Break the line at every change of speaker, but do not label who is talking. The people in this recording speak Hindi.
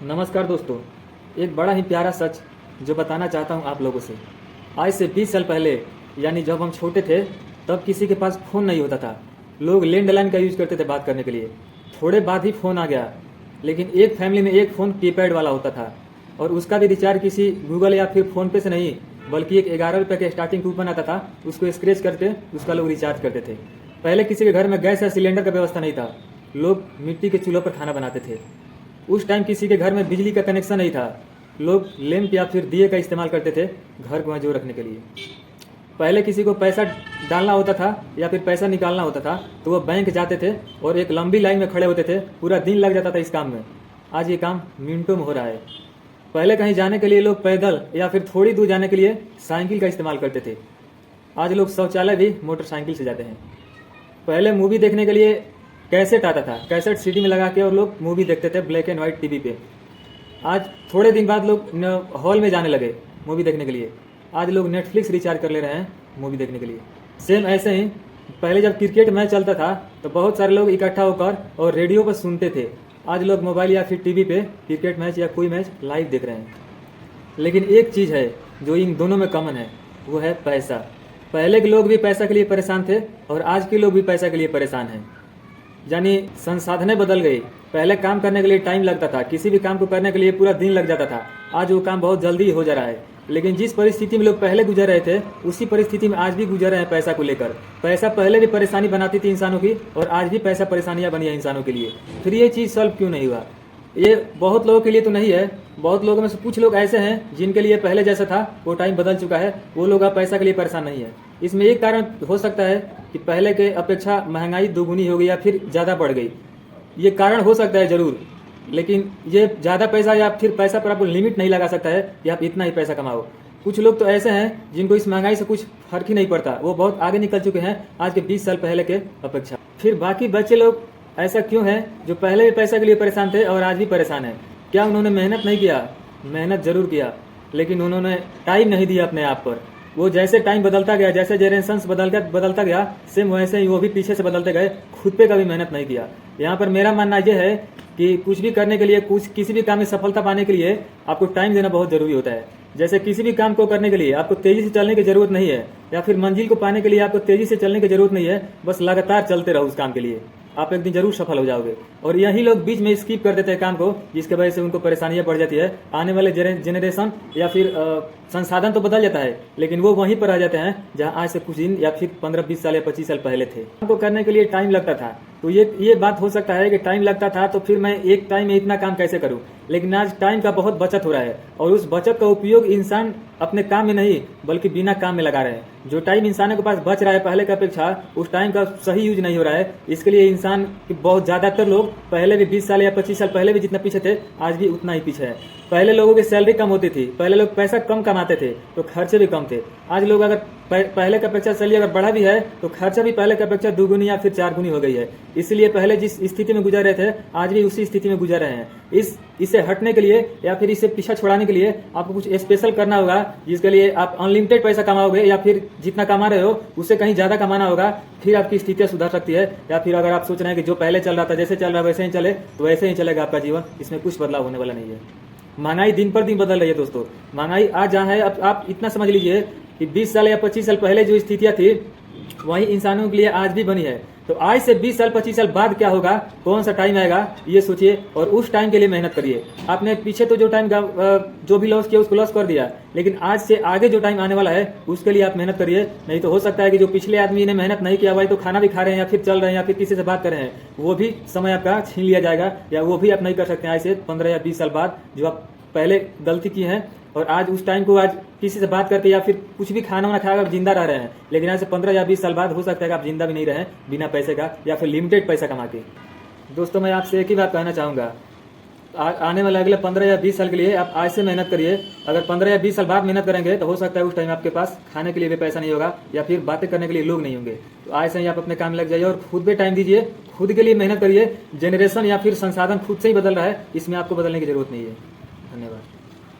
नमस्कार दोस्तों। एक बड़ा ही प्यारा सच जो बताना चाहता हूँ आप लोगों से। आज से 20 साल पहले, यानी जब हम छोटे थे, तब किसी के पास फ़ोन नहीं होता था। लोग लैंडलाइन का यूज़ करते थे बात करने के लिए। थोड़े बाद ही फ़ोन आ गया, लेकिन एक फैमिली में एक फ़ोन कीपैड वाला होता था, और उसका भी रिचार्ज किसी गूगल या फिर फ़ोन पे से नहीं, बल्कि एक 11 रुपये का स्टार्टिंग कूपन आता था, उसको स्क्रैच करके उसका लोग रिचार्ज करते थे। पहले किसी के घर में गैस या सिलेंडर का व्यवस्था नहीं था। लोग मिट्टी के चूल्हों पर खाना बनाते थे। उस टाइम किसी के घर में बिजली का कनेक्शन नहीं था। लोग लैंप या फिर दिए का इस्तेमाल करते थे घर को जो रखने के लिए। पहले किसी को पैसा डालना होता था या फिर पैसा निकालना होता था तो वो बैंक जाते थे और एक लंबी लाइन में खड़े होते थे। पूरा दिन लग जाता था इस काम में। आज ये काम मिनटों में हो रहा है। पहले कहीं जाने के लिए लोग पैदल या फिर थोड़ी दूर जाने के लिए साइकिल का इस्तेमाल करते थे। आज लोग शौचालय भी मोटरसाइकिल से जाते हैं। पहले मूवी देखने के लिए कैसेट आता था, कैसेट सीडी में लगा के और लोग मूवी देखते थे ब्लैक एंड व्हाइट टीवी पे। आज थोड़े दिन बाद लोग हॉल में जाने लगे मूवी देखने के लिए। आज लोग नेटफ्लिक्स रिचार्ज कर ले रहे हैं मूवी देखने के लिए। सेम ऐसे ही पहले जब क्रिकेट मैच चलता था तो बहुत सारे लोग इकट्ठा होकर और रेडियो पर सुनते थे। आज लोग मोबाइल या फिर टीवी पे क्रिकेट मैच या कोई मैच लाइव देख रहे हैं। लेकिन एक चीज़ है जो इन दोनों में कॉमन है, वो है पैसा। पहले के लोग भी पैसा के लिए परेशान थे और आज के लोग भी पैसा के लिए परेशान हैं। यानी संसाधनें बदल गई। पहले काम करने के लिए टाइम लगता था, किसी भी काम को करने के लिए पूरा दिन लग जाता था। आज वो काम बहुत जल्दी हो जा रहा है। लेकिन जिस परिस्थिति में लोग पहले गुजर रहे थे, उसी परिस्थिति में आज भी गुजर रहे हैं पैसा को लेकर। पैसा पहले भी परेशानी बनाती थी इंसानों की, और आज भी पैसा परेशानियां बनी है इंसानों के लिए। फिर ये चीज़ सॉल्व क्यों नहीं हुआ? ये बहुत लोगों के लिए तो नहीं है। बहुत लोगों में से कुछ लोग ऐसे हैं जिनके लिए पहले जैसा था वो टाइम बदल चुका है। वो लोग अब पैसा के लिए परेशान नहीं है। इसमें एक कारण हो सकता है कि पहले के अपेक्षा महंगाई दोगुनी हो गई या फिर ज़्यादा बढ़ गई। ये कारण हो सकता है ज़रूर, लेकिन ये ज़्यादा पैसा या फिर पैसा पर आपको लिमिट नहीं लगा सकता है कि आप इतना ही पैसा कमाओ। कुछ लोग तो ऐसे हैं जिनको इस महंगाई से कुछ फर्क ही नहीं पड़ता। वो बहुत आगे निकल चुके हैं आज के 20 साल पहले के अपेक्षा। फिर बाकी बच्चे लोग ऐसा क्यों है जो पहले भी पैसा के लिए परेशान थे और आज भी परेशान है? क्या उन्होंने मेहनत नहीं किया? मेहनत जरूर किया, लेकिन उन्होंने टाइम नहीं दिया अपने आप पर। वो जैसे टाइम बदलता गया, जैसे जनरेशंस बदलता गया, सेम वैसे ही वो भी पीछे से बदलते गए। खुद पे कभी मेहनत नहीं किया। यहाँ पर मेरा मानना यह है कि कुछ भी करने के लिए, किसी भी काम में सफलता पाने के लिए आपको टाइम देना बहुत जरूरी होता है। जैसे किसी भी काम को करने के लिए आपको तेजी से चलने की जरूरत नहीं है, या फिर मंजिल को पाने के लिए आपको तेजी से चलने की जरूरत नहीं है। बस लगातार चलते रहो उस काम के लिए, आप एक दिन जरूर सफल हो जाओगे। और यही लोग बीच में स्किप कर देते हैं काम को, जिसकी वजह से उनको परेशानियां बढ़ जाती है। आने वाले जनरेशन या फिर संसाधन तो बदल जाता है, लेकिन वो वहीं पर आ जाते हैं जहां आज से कुछ दिन या फिर 15-20 साल या 25 साल पहले थे। काम को करने के लिए टाइम लगता था, तो ये बात हो सकता है कि टाइम लगता था तो फिर मैं एक टाइम में इतना काम कैसे करूं। लेकिन आज टाइम का बहुत बचत हो रहा है, और उस बचत का उपयोग इंसान अपने काम में नहीं बल्कि बिना काम में लगा रहे हैं। जो टाइम इंसानों के पास बच रहा है पहले की अपेक्षा, उस टाइम का सही यूज नहीं हो रहा है। इसके लिए इंसान बहुत ज्यादातर लोग पहले भी 20 साल या 25 साल पहले भी जितना पीछे थे, आज भी उतना ही पीछे है। पहले लोगों की सैलरी कम होती थी, पहले लोग पैसा कम कमाते थे तो खर्चे भी कम थे। आज लोग अगर पहले की अपेक्षा सैलरी अगर बढ़ा भी है तो खर्चा भी पहले की अपेक्षा दुगुनी या फिर 4 गुनी हो गई है। इसलिए पहले जिस स्थिति में गुजर रहे थे आज भी उसी स्थिति में गुजर रहे हैं। इसे हटने के लिए या फिर इसे पीछा छुड़ाने के लिए आपको कुछ स्पेशल करना होगा, जिसके लिए आप अनलिमिटेड पैसा कमाओगे या फिर जितना कमा रहे हो उससे कहीं ज्यादा कमाना होगा। फिर आपकी स्थितियां सुधर सकती है। या फिर अगर आप सोच रहे हैं कि जो पहले चल रहा था, जैसे चल रहा है वैसे ही चले, तो वैसे ही चलेगा आपका जीवन। इसमें कुछ बदलाव होने वाला नहीं है। महंगाई दिन पर दिन बदल रही है दोस्तों। महंगाई आज जहाँ है, अब आप इतना समझ लीजिए कि 20 साल या 25 साल पहले जो स्थितियां थी वही इंसानों के लिए आज भी बनी है। तो आज से 20 साल 25 साल बाद क्या होगा, कौन सा टाइम आएगा, ये सोचिए और उस टाइम के लिए मेहनत करिए। आपने पीछे तो जो टाइम जो भी लॉस किया उसको लॉस कर दिया, लेकिन आज से आगे जो टाइम आने वाला है उसके लिए आप मेहनत करिए। नहीं तो हो सकता है कि जो पिछले आदमी ने मेहनत नहीं किया, भाई तो खाना भी खा रहे हैं या फिर चल रहे हैं या फिर किसी से बात कर रहे हैं, वो भी समय आपका छीन लिया जाएगा, या वो भी आप नहीं कर सकते हैं आज से 15 या 20 साल बाद जो आप पहले गलती की है। और आज उस टाइम को आज किसी से बात करके या फिर कुछ भी खाना वाना खाकर जिंदा रह रहे हैं, लेकिन आज से 15 या 20 साल बाद हो सकता है कि आप जिंदा भी नहीं रहे बिना पैसे का या फिर लिमिटेड पैसा कमा के। दोस्तों मैं आपसे एक ही बात कहना चाहूँगा, आने वाले अगले 15 या 20 साल के लिए आप आज से मेहनत करिए। अगर 15 या 20 साल बाद मेहनत करेंगे तो हो सकता है उस टाइम आपके पास खाने के लिए भी पैसा नहीं होगा या फिर बातें करने के लिए लोग नहीं होंगे। तो आज से ही आप अपने काम में लग जाइए और खुद पे टाइम दीजिए, खुद के लिए मेहनत करिए। जनरेशन या फिर संसाधन खुद से ही बदल रहा है, इसमें आपको बदलने की जरूरत नहीं है।